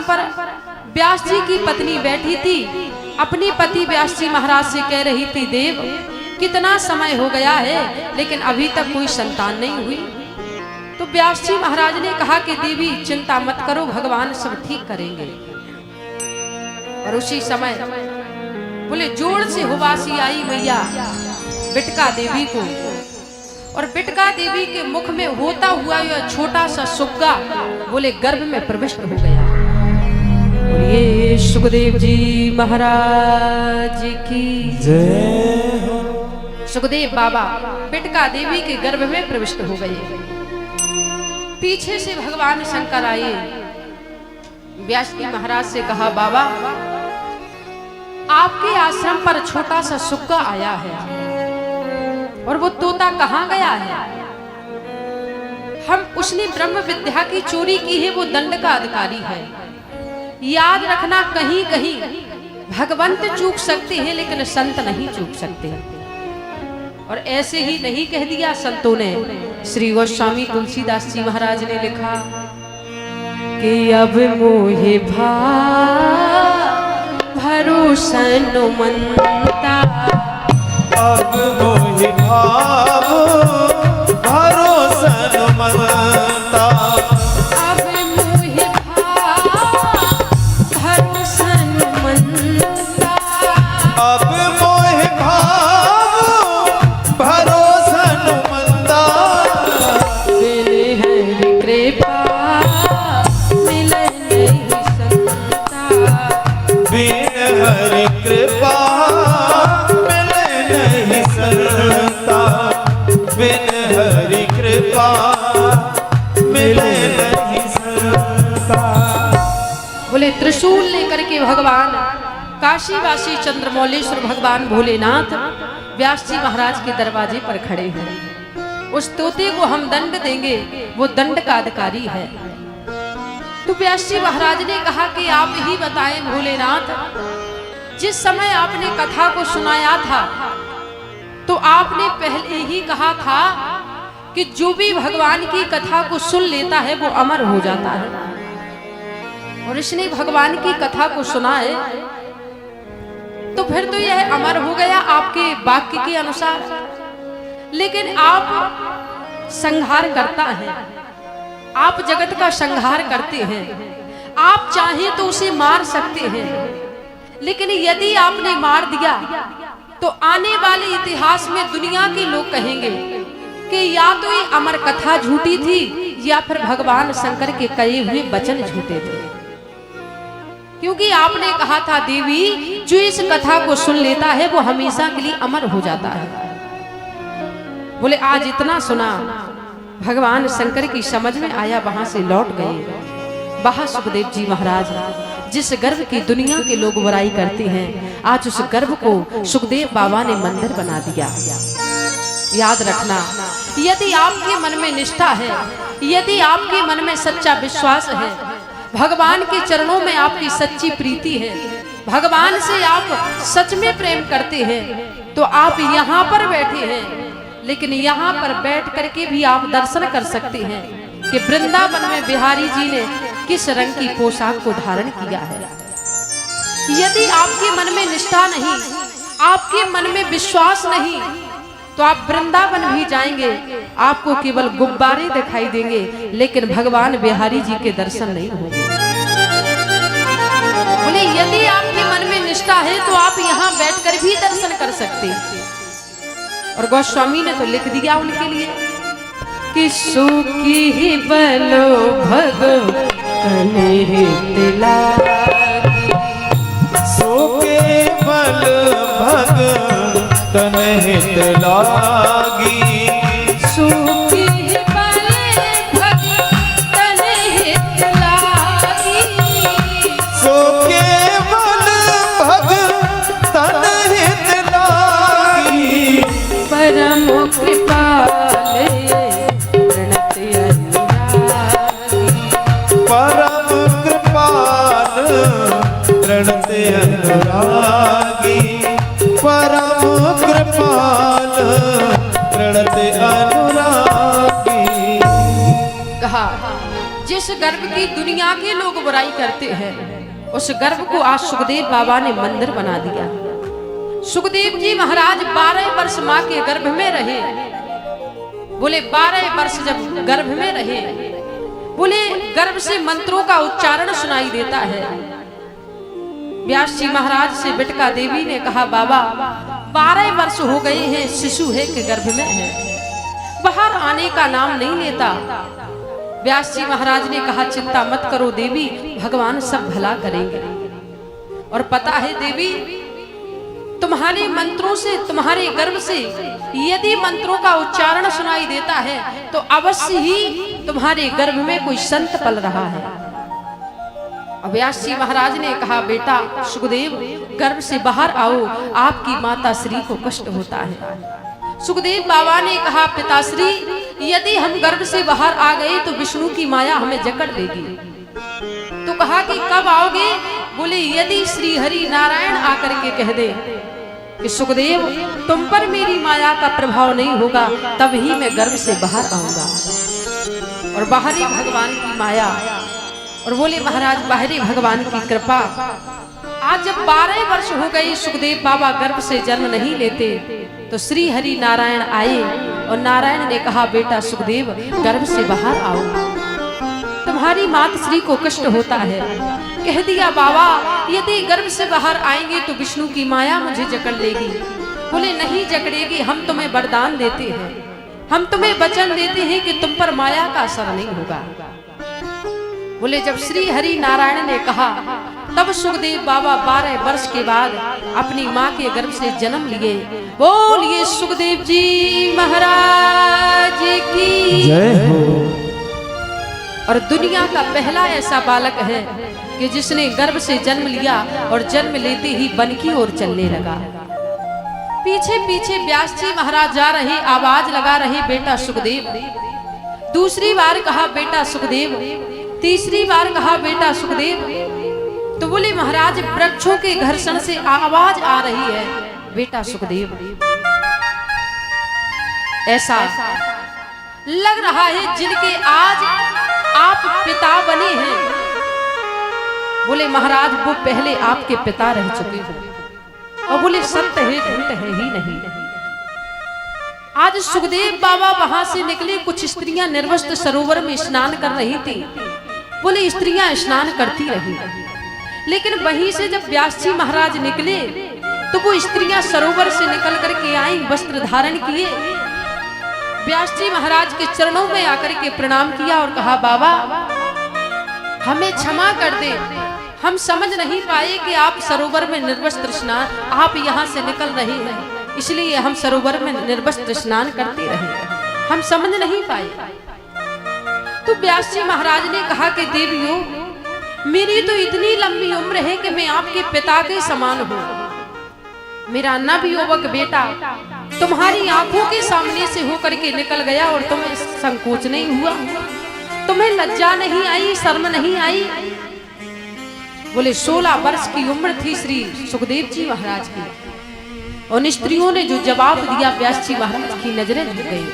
पर व्यास जी की पत्नी बैठी थी। अपनी पति व्यास जी महाराज से कह रही थी, देव कितना समय हो गया है लेकिन अभी तक कोई संतान नहीं हुई। तो व्यास जी महाराज ने कहा कि देवी चिंता मत करो, भगवान सब ठीक करेंगे। और उसी समय बोले जोर से हुबासी आई मैया बिटका देवी को, और बिटका देवी के मुख में होता हुआ यह छोटा सा सुग्गा बोले गर्भ में प्रविष्ट हो गया। बोलिए सुखदेव जी महाराज की जय हो। सुखदेव बाबा बिटका देवी के गर्भ में प्रविष्ट हो गए। पीछे से भगवान शंकर आए, व्यास जी महाराज से कहा, बाबा आपके आश्रम पर छोटा सा सुग्गा आया है और वो तोता कहाँ गया है? हम उसने ब्रह्म विद्या की चोरी की है, वो दंड का अधिकारी है। याद रखना, कहीं कहीं भगवंत चूक सकते हैं लेकिन संत नहीं चूक सकते। और ऐसे ही नहीं कह दिया संतों ने। श्री गोस्वामी तुलसीदास जी महाराज ने लिखा कि अब मोहे भरोसा न मनता, अब मोहि भाव भरोसा न मनता, अब मोहि भाव भरोसा न मनता, अब मोहि भाव भरोसा न मनता, बिन हरि कृपा मिले नहीं संता, बिन हरि कृपा बिन हरि कृपा मिले नहीं संता। बोले त्रिशूल लेकर के भगवान काशीवासी चंद्रमौलेश्वर भगवान भोलेनाथ व्यास जी महाराज के दरवाजे पर खड़े हैं। उस तोते को हम दंड देंगे, वो दंड का अधिकारी है। तो व्यास जी महाराज ने कहा कि आप ही बताएं भोलेनाथ, जिस समय आपने कथा को सुनाया था तो आपने पहले ही कहा था कि जो भी भगवान की कथा को सुन लेता है वो अमर हो जाता है। और इसने भगवान की कथा को सुना है तो फिर तो यह अमर हो गया आपके वाक्य के अनुसार। लेकिन आप संहार करता है, आप जगत का संहार करते हैं। आप चाहें तो उसे मार सकते हैं, लेकिन यदि आपने मार दिया तो आने वाले इतिहास में दुनिया के लोग कहेंगे कि या तो ये अमर कथा झूठी थी या फिर भगवान शंकर के कहे हुए वचन झूठे थे। क्योंकि आपने कहा था देवी जो इस कथा को सुन लेता है वो हमेशा के लिए अमर हो जाता है। बोले आज इतना सुना, भगवान शंकर की समझ में आया, वहां से लौट गए। वहां सुखदेव जी महाराज जिस गर्भ की दुनिया के लोग बुराई करते हैं, आज उस गर्भ को सुखदेव बाबा ने मंदिर बना दिया। याद रखना, यदि आपके मन में निष्ठा है, यदि आपके मन में सच्चा विश्वास है, भगवान के चरणों में आपकी सच्ची प्रीति है, भगवान से आप सच में प्रेम करते हैं, तो आप यहाँ पर बैठे हैं, लेकिन यहाँ पर बैठ करके भी आप दर्शन कर सकते हैं कि वृंदावन में बिहारी जी ने किस रंग की पोशाक को धारण किया है। यदि आपके मन में निष्ठा नहीं, आपके मन में विश्वास नहीं, तो आप वृंदावन भी जाएंगे, आपको केवल गुब्बारे दिखाई देंगे, लेकिन भगवान बिहारी जी के दर्शन नहीं होंगे। बोले यदि आपके मन में निष्ठा है तो आप यहाँ बैठकर भी दर्शन कर सकते हैं। और गोस्वामी ने तो लिख दिया उनके लिए कि सुखी ही बलो भगवान लागी, सुखे बल भगतन हित लागी, सुखी ही बल भगतन हित लागी, सुखे बल भगतन हित लागी, परम कृपाल परम कृपाल प्रणत अनुरागी, परम कृपाल प्रणत अनुरागी। कहा जिस गर्भ की दुनिया के लोग बुराई करते हैं, उस गर्भ को आज सुखदेव बाबा ने मंदिर बना दिया। सुखदेव जी महाराज 12 वर्ष माँ के गर्भ में रहे। बोले 12 वर्ष जब गर्भ में रहे, बोले गर्भ से मंत्रों का उच्चारण सुनाई देता है। व्यास जी महाराज से बिटका देवी ने कहा, बाबा 12 वर्ष हो गए हैं, शिशु है कि गर्भ में है, बाहर आने का नाम नहीं लेता। व्यास जी महाराज ने कहा, चिंता मत करो देवी, भगवान सब भला करेंगे। और पता है देवी, तुम्हारे मंत्रों से, तुम्हारे गर्भ से यदि मंत्रों का उच्चारण सुनाई देता है तो अवश्य ही तुम्हारे गर्भ में कोई संत पल रहा है। व्यास जी महाराज ने कहा, बेटा सुखदेव गर्भ से बाहर आओ, आपकी माता श्री को कष्ट होता है। सुखदेव बाबा ने कहा, पिताश्री यदि हम गर्भ से बाहर आ गए तो विष्णु की माया हमें जकड़ लेगी। तो कहा कि कब आओगे? बोले यदि श्री हरि नारायण आकर के कह दे कि सुखदेव तुम पर मेरी माया का प्रभाव नहीं होगा, तब ही मैं गर्भ से बाहर आऊंगा। और बाहरी भगवान की माया, और बोले महाराज बाहरी भगवान की कृपा। आज जब 12 वर्ष हो गए, सुखदेव बाबा गर्भ से जन्म नहीं लेते, तो श्री हरि नारायण आए और नारायण ने कहा, बेटा सुखदेव गर्भ से बाहर आओ, तुम्हारी मात श्री को कष्ट होता है। कह दिया, बाबा यदि गर्भ से बाहर आएंगे तो विष्णु की माया मुझे जकड़ लेगी। बोले नहीं जकड़ेगी, हम तुम्हें वरदान देते हैं, हम तुम्हें वचन देते हैं कि तुम पर माया का असर नहीं होगा। बोले जब श्री हरि नारायण ने कहा, तब सुखदेव बाबा 12 वर्ष के बाद अपनी माँ के गर्भ से जन्म लिए। बोलिए सुखदेव जी महाराज की जय हो। और दुनिया का पहला ऐसा बालक है कि जिसने गर्भ से जन्म लिया और जन्म लेते ही वन की ओर चलने लगा। पीछे पीछे व्यास जी महाराज जा रहे, आवाज लगा रहे, बेटा सुखदेव। दूसरी बार कहा, बेटा सुखदेव। तीसरी बार कहा, बेटा सुखदेव। तो बोले महाराज वृक्षों के घर्षण से आवाज आ रही है, बेटा सुखदेव। ऐसा लग रहा है जिनके आज आप पिता बने हैं। बोले महाराज वो पहले आपके पिता रह चुके हैं। और बोले सत्य है, झूठ है ही नहीं। आज सुखदेव बाबा वहां से निकले, कुछ स्त्रियां निर्वस्त्र सरोवर में स्नान कर रही थी। बोले स्त्रियां स्नान करती रही, लेकिन वहीं से जब व्यास जी महाराज निकले तो वो स्त्रियां सरोवर से निकल करके आई, वस्त्र धारण किए, व्यास जी महाराज के चरणों में आकर के प्रणाम किया और कहा, बाबा हमें क्षमा कर दे, हम समझ नहीं पाए कि आप सरोवर में निर्वस्त्र स्नान, आप यहाँ से निकल रहे हैं, इसलिए हम सरोवर में निर्वस्त्र स्नान करते रहे, हम समझ नहीं पाए। तो व्यास जी महाराज ने कहा कि देवियों, मेरी तो इतनी लंबी उम्र है कि मैं आपके पिता के समान हूँ। मेरा नवयुवक बेटा तुम्हारी आंखों के सामने से होकर के निकल गया और तुम्हें संकोच नहीं हुआ, तुम्हें लज्जा नहीं आई, शर्म नहीं आई। बोले 16 वर्ष की उम्र थी श्री सुखदेव जी महाराज की। उन स्त्रियों ने जो जवाब दिया, व्यास जी महाराज की नजरें झुक गई।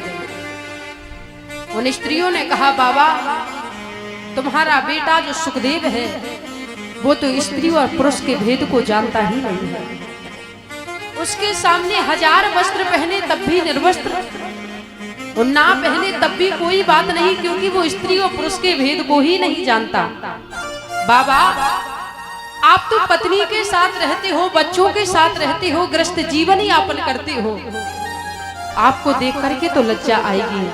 उन स्त्रियों ने कहा, बाबा तुम्हारा बेटा जो सुखदेव है वो तो स्त्री और पुरुष के भेद को जानता ही नहीं है। उसके सामने 1000 वस्त्र पहने तब भी निर्वस्त्र, और ना पहने तब भी कोई बात नहीं, क्योंकि वो स्त्री और पुरुष के भेद को ही नहीं जानता। बाबा आप तो पत्नी के साथ रहते हो, बच्चों के साथ रहते हो, गृहस्थ जीवन यापन करते हो, आपको देख करके तो लज्जा आएगी।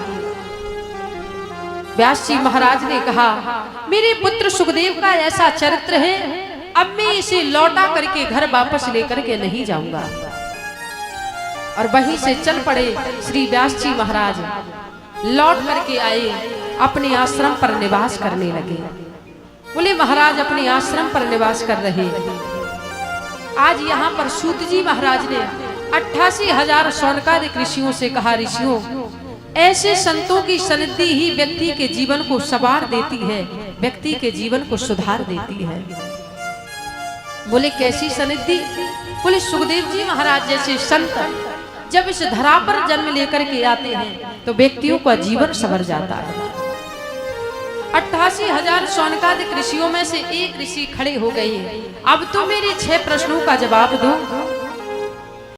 व्यास जी महाराज ने कहा, मेरे पुत्र सुखदेव का ऐसा चरित्र है, अब मैं इसे लौटा करके घर वापस लेकर के नहीं जाऊंगा। और वहीं से चल पड़े श्री व्यास जी महाराज, लौट करके आए, अपने आश्रम पर निवास करने लगे। बोले महाराज अपने आश्रम पर निवास कर रहे। आज यहाँ पर सूत जी महाराज ने 88,000 शौनकादिक ऋषियों से कहा, ऋषियों ऐसे संतों की सनिधि ही व्यक्ति के जीवन को संवार देती है, व्यक्ति के जीवन को सुधार देती है। बोले कैसी सनिधि? बोले सुखदेव जी महाराज जैसे संत जब इस धरा पर जन्म लेकर के आते हैं तो व्यक्तियों का जीवन संवर जाता है। 86,000 शौनकादिक ऋषियों में से एक ऋषि खड़े हो गए हैं। अब तो मेरे 6 प्रश्नों का जवाब दो।